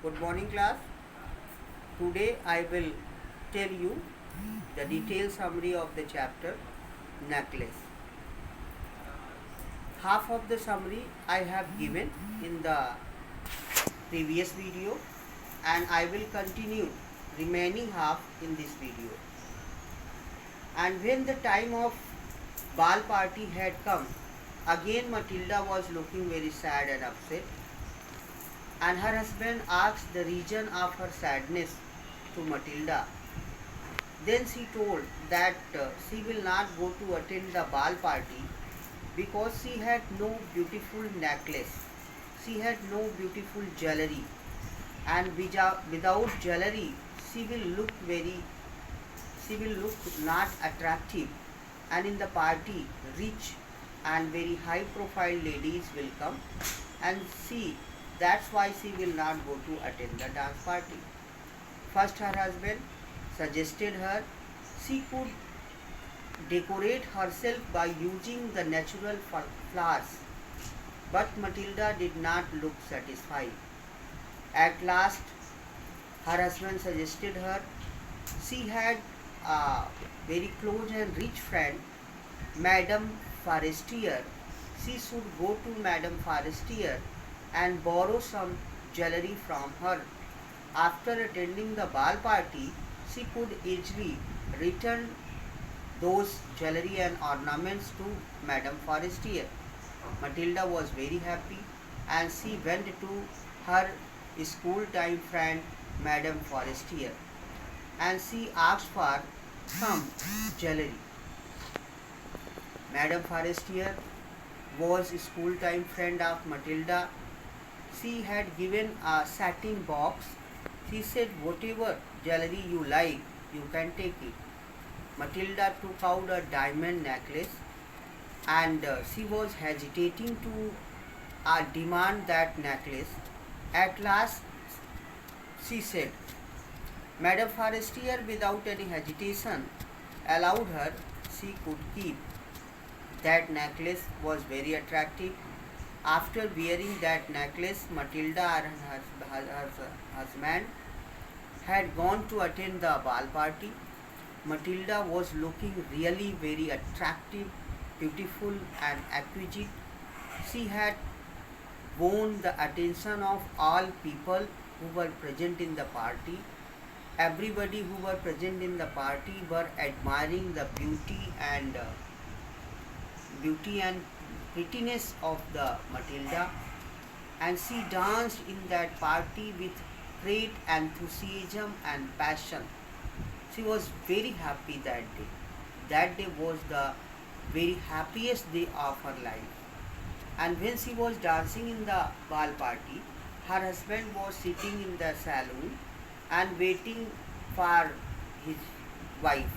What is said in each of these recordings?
Good morning, class. Today I will tell you the detailed summary of the chapter necklace. Half of the summary I have given in the previous video and I will continue remaining half in this video. And when the time of ball party had come, again Matilda was looking very sad and upset, and her husband asked the reason of her sadness to Matilda. Then she told that she will not go to attend the ball party because she had no beautiful necklace. She had no beautiful jewelry, and without jewelry she will look not attractive, and in the party rich and very high profile ladies will come, and that's why she will not go to attend the dance party. First her husband suggested her she could decorate herself by using the natural flowers, but Matilda did not look satisfied. At last her husband suggested her she had a very close and rich friend, Madame Forestier. She should go to Madame Forestier and borrow some jewelry from her. After attending the ball party, she could easily return those jewelry and ornaments to Madame Forestier. Matilda was very happy and she went to her school time friend Madame Forestier and she asked for some jewelry. Madame Forestier was a school time friend of Matilda. She had given a satin box. She said, whatever jewelry you like, you can take it. Matilda took out a diamond necklace and she was hesitating to demand that necklace. At last she said, Madame Forestier without any hesitation allowed her. She could keep. That necklace was very attractive. After wearing that necklace, Matilda and her husband had gone to attend the ball party. Matilda was looking really very attractive, beautiful and exquisite. She had won the attention of all people who were present in the party. Everybody who were present in the party were admiring the beauty and prettiness of the Matilda, and she danced in that party with great enthusiasm and passion. She was very happy that day. That day was the very happiest day of her life. And when she was dancing in the ball party, her husband was sitting in the saloon and waiting for his wife.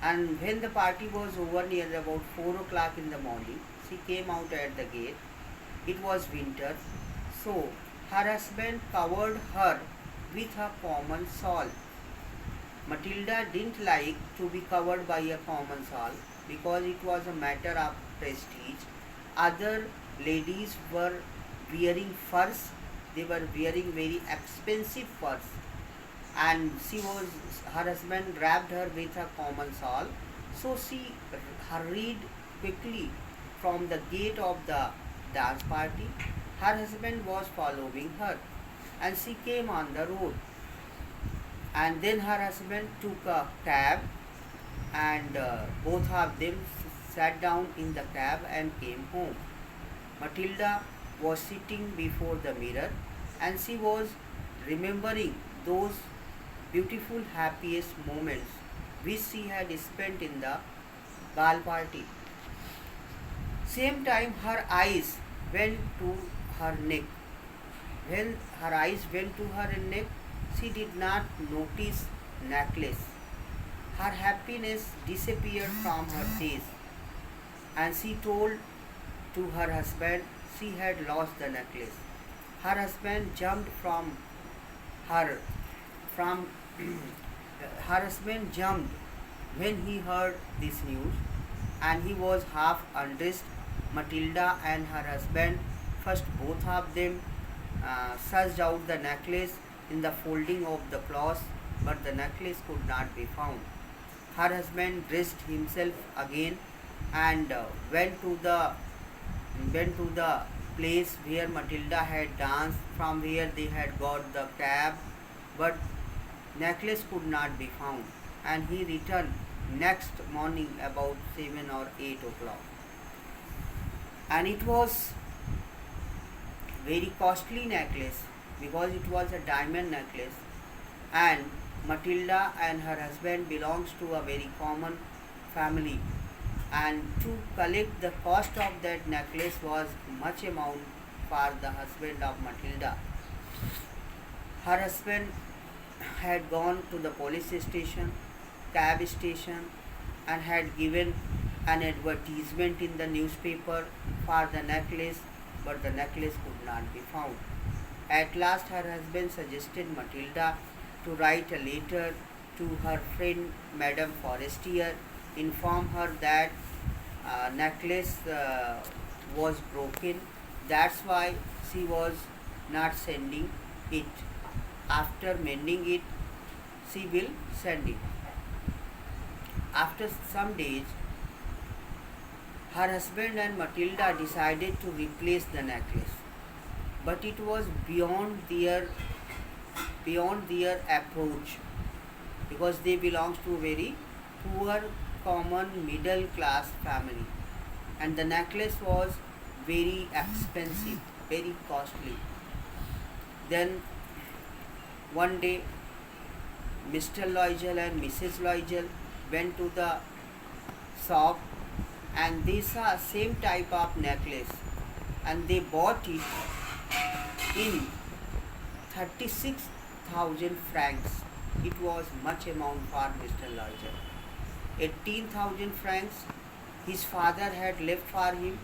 And when the party was over near about 4 o'clock in the morning, she came out at the gate. It was winter, so her husband covered her with a common shawl. Matilda didn't like to be covered by a common shawl because it was a matter of prestige. Other ladies were wearing furs. They were wearing very expensive furs, and her husband wrapped her with a common shawl. So she hurried quickly from the gate of the dance party. Her husband was following her, and she came on the road. And then her husband took a cab, and both of them sat down in the cab and came home. Matilda was sitting before the mirror and she was remembering those beautiful happiest moments which she had spent in the ball party. Same time her eyes went to her neck. When her eyes went to her neck, she did not notice necklace. Her happiness disappeared from her face, and she told to her husband she had lost the necklace. Her husband jumped her from her husband jumped when he heard this news, and he was half undressed. Matilda and her husband first both of them searched out the necklace in the folding of the cloth, but the necklace could not be found. Her husband dressed himself again and went to the place where Matilda had danced, from where they had got the cab, but necklace could not be found, and he returned next morning about 7 or 8 o'clock. And it was very costly necklace because it was a diamond necklace, and Matilda and her husband belongs to a very common family, and to collect the cost of that necklace was much amount for the husband of Matilda. Her husband had gone to the police station, cab station, and had given an advertisement in the newspaper for the necklace, but the necklace could not be found. At last, her husband suggested Matilda to write a letter to her friend Madame Forestier, inform her that necklace was broken. That's why she was not sending it. After mending it, she will send it. After some days, her husband and Matilda decided to replace the necklace, but it was beyond their approach, because they belongs to a very poor, common, middle class family, and the necklace was very expensive, very costly. Then one day, Mr. Loisel and Mrs. Loisel went to the shop, and they saw same type of necklace, and they bought it in 36,000 francs. It was much amount for Mr. Loisel. 18,000 francs his father had left for him,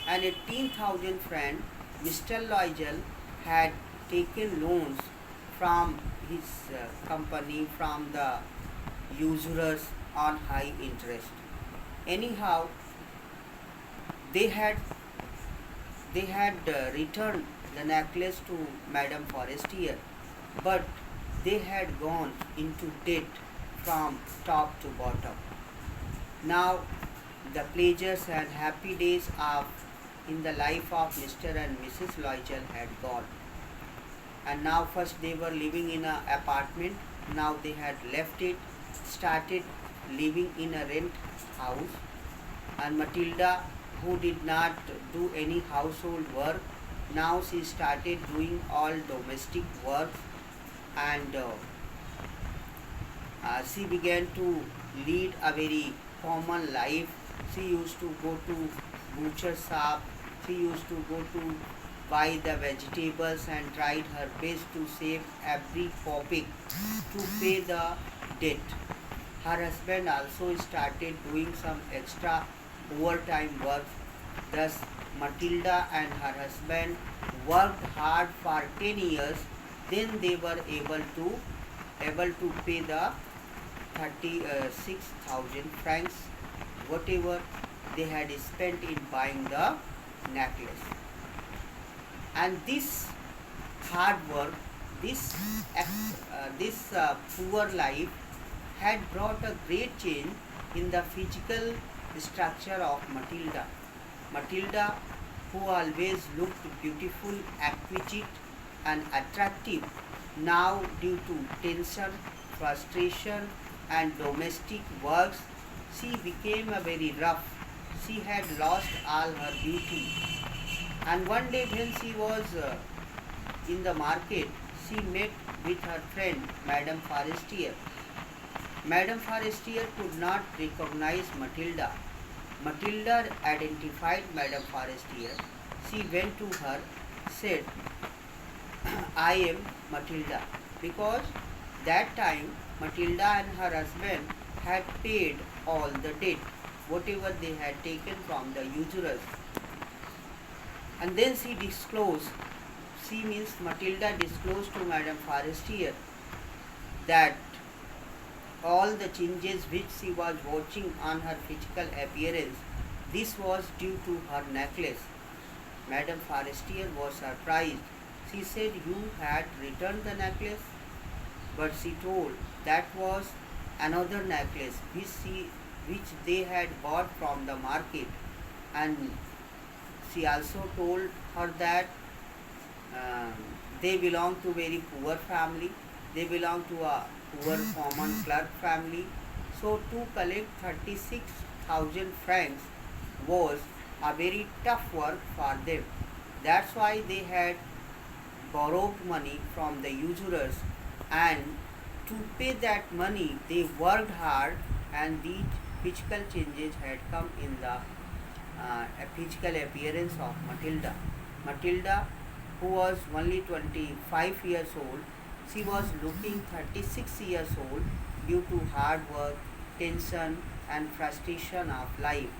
and 18,000 francs Mr. Loisel had taken loans from his company, from the usurers on high interest. Anyhow, they had returned the necklace to Madame Forestier, but they had gone into debt from top to bottom. Now the pleasures and happy days of in the life of Mr. and Mrs. Loisel had gone. And now first they were living in an apartment, now they had left it, started living in a rent house, and Matilda, who did not do any household work, now she started doing all domestic work, and she began to lead a very common life. She used to go to butcher shop, she used to go to buy the vegetables and tried her best to save every kopeck to pay the debt. Her husband also started doing some extra overtime work. Thus, Matilda and her husband worked hard for 10 years. Then they were able to pay the 36,000 francs, whatever they had spent in buying the necklace. And this hard work, this poor life had brought a great change in the physical structure of Matilda. Matilda, who always looked beautiful, acquisite, and attractive, now due to tension, frustration, and domestic works, she became a very rough. She had lost all her beauty. And one day when she was in the market, she met with her friend Madame Forestier. Madame Forestier could not recognize Matilda. Matilda identified Madame Forestier. She went to her, said, I am Matilda, because that time Matilda and her husband had paid all the debt, whatever they had taken from the usurers. And then she means Matilda disclosed to Madame Forestier that all the changes which she was watching on her physical appearance, this was due to her necklace. Madame Forestier was surprised She said, "You had returned the necklace?" But she told that was another necklace which they had bought from the market, and she also told her that um, they belong to very poor family. They belong to a poor common clerk family. So to collect 36,000 francs was a very tough work for them. That's why they had borrowed money from the usurers, and to pay that money they worked hard, and these physical changes had come in the physical appearance of Matilda. Matilda, who was only 25 years old, she was looking 36 years old due to hard work, tension, and frustration of life.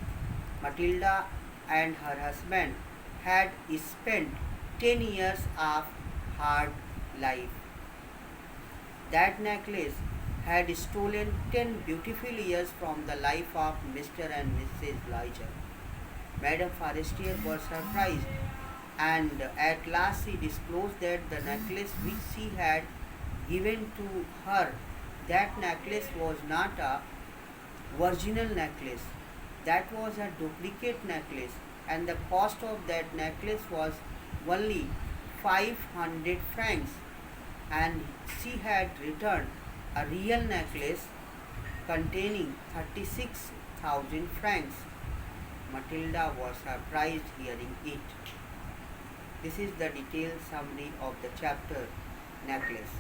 Matilda and her husband had spent 10 years of hard life. That necklace had stolen 10 beautiful years from the life of Mr. and Mrs. Loiser. Madame Forestier was surprised, and at last she disclosed that the necklace which she had given to her, that necklace was not a original necklace. That was a duplicate necklace, and the cost of that necklace was only 500 francs, and she had returned a real necklace containing 36,000 francs. Matilda was surprised hearing it. This is the detailed summary of the chapter necklace.